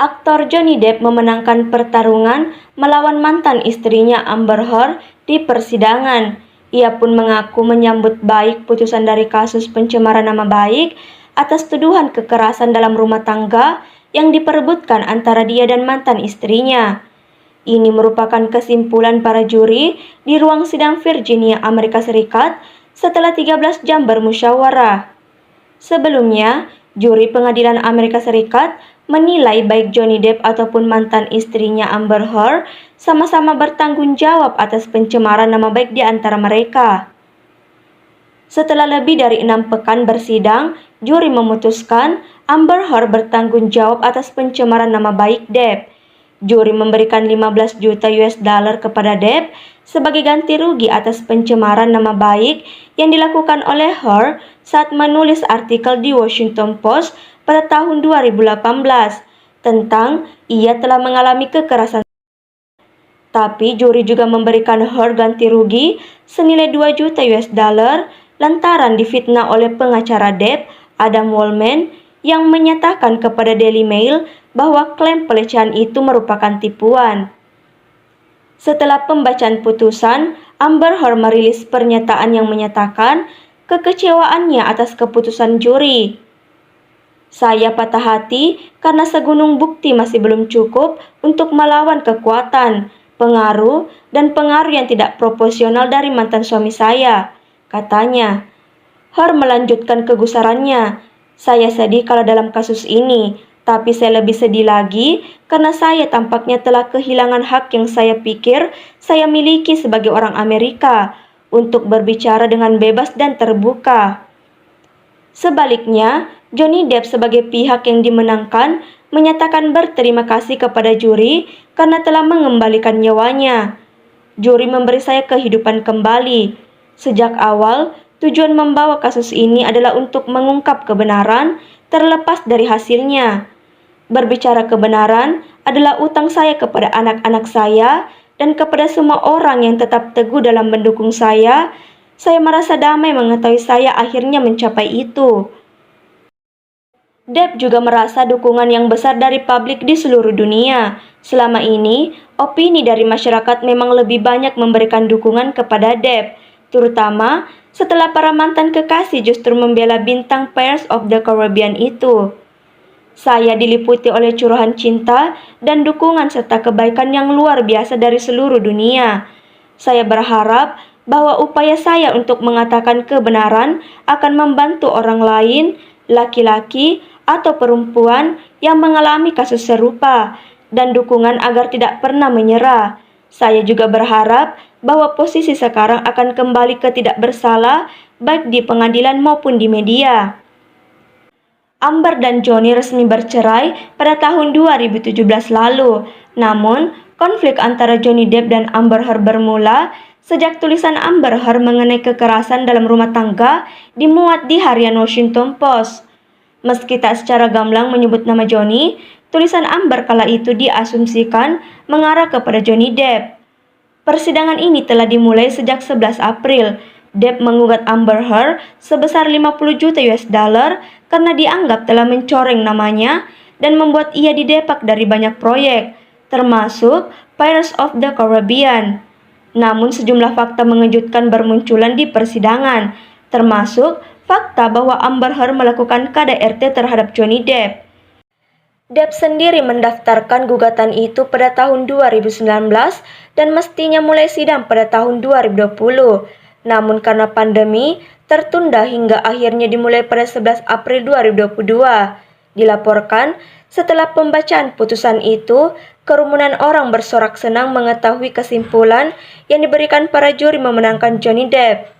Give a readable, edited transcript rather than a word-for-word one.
Aktor Johnny Depp memenangkan pertarungan melawan mantan istrinya Amber Heard di persidangan. Ia pun mengaku menyambut baik putusan dari kasus pencemaran nama baik atas tuduhan kekerasan dalam rumah tangga yang diperebutkan antara dia dan mantan istrinya. Ini merupakan kesimpulan para juri di ruang sidang Virginia, Amerika Serikat setelah 13 jam bermusyawarah. Sebelumnya, juri pengadilan Amerika Serikat menilai baik Johnny Depp ataupun mantan istrinya Amber Heard sama-sama bertanggung jawab atas pencemaran nama baik di antara mereka. Setelah lebih dari 6 pekan bersidang, juri memutuskan Amber Heard bertanggung jawab atas pencemaran nama baik Depp. Juri memberikan 15 juta US dollar kepada Depp sebagai ganti rugi atas pencemaran nama baik yang dilakukan oleh Heard saat menulis artikel di Washington Post pada tahun 2018 tentang ia telah mengalami kekerasan. Tapi juri juga memberikan Heard ganti rugi senilai 2 juta US dollar lantaran difitnah oleh pengacara Depp, Adam Wallman, yang menyatakan kepada Daily Mail bahwa klaim pelecehan itu merupakan tipuan. Setelah pembacaan putusan, Amber Heard merilis pernyataan yang menyatakan kekecewaannya atas keputusan juri. Saya patah hati karena segunung bukti masih belum cukup untuk melawan kekuatan, pengaruh, dan pengaruh yang tidak proporsional dari mantan suami saya, katanya. Heard melanjutkan kegusarannya. Saya sedih kalau dalam kasus ini, tapi saya lebih sedih lagi karena saya tampaknya telah kehilangan hak yang saya pikir saya miliki sebagai orang Amerika untuk berbicara dengan bebas dan terbuka. Sebaliknya, Johnny Depp sebagai pihak yang dimenangkan menyatakan berterima kasih kepada juri karena telah mengembalikan nyawanya. Juri memberi saya kehidupan kembali. Sejak awal, tujuan membawa kasus ini adalah untuk mengungkap kebenaran terlepas dari hasilnya. Berbicara kebenaran adalah utang saya kepada anak-anak saya dan kepada semua orang yang tetap teguh dalam mendukung saya. Saya merasa damai mengetahui saya akhirnya mencapai itu. Depp juga merasa dukungan yang besar dari publik di seluruh dunia. Selama ini, opini dari masyarakat memang lebih banyak memberikan dukungan kepada Depp, terutama setelah para mantan kekasih justru membela bintang Pirates of the Caribbean itu. Saya diliputi oleh curahan cinta dan dukungan serta kebaikan yang luar biasa dari seluruh dunia. Saya berharap bahwa upaya saya untuk mengatakan kebenaran akan membantu orang lain, laki-laki atau perempuan yang mengalami kasus serupa, dan dukungan agar tidak pernah menyerah. Saya juga berharap bahwa posisi sekarang akan kembali ke tidak bersalah baik di pengadilan maupun di media. Amber dan Johnny resmi bercerai pada tahun 2017 lalu. Namun, konflik antara Johnny Depp dan Amber Heard bermula sejak tulisan Amber Heard mengenai kekerasan dalam rumah tangga dimuat di harian Washington Post. Meski tak secara gamblang menyebut nama Johnny, tulisan Amber kala itu diasumsikan mengarah kepada Johnny Depp. Persidangan ini telah dimulai sejak 11 April. Depp menggugat Amber Heard sebesar 50 juta US dollar karena dianggap telah mencoreng namanya dan membuat ia didepak dari banyak proyek, termasuk Pirates of the Caribbean. Namun sejumlah fakta mengejutkan bermunculan di persidangan, termasuk fakta bahwa Amber Heard melakukan KDRT terhadap Johnny Depp. Depp sendiri mendaftarkan gugatan itu pada tahun 2019 dan mestinya mulai sidang pada tahun 2020. Namun karena pandemi, tertunda hingga akhirnya dimulai pada 11 April 2022. Dilaporkan, setelah pembacaan putusan itu, kerumunan orang bersorak senang mengetahui kesimpulan yang diberikan para juri memenangkan Johnny Depp.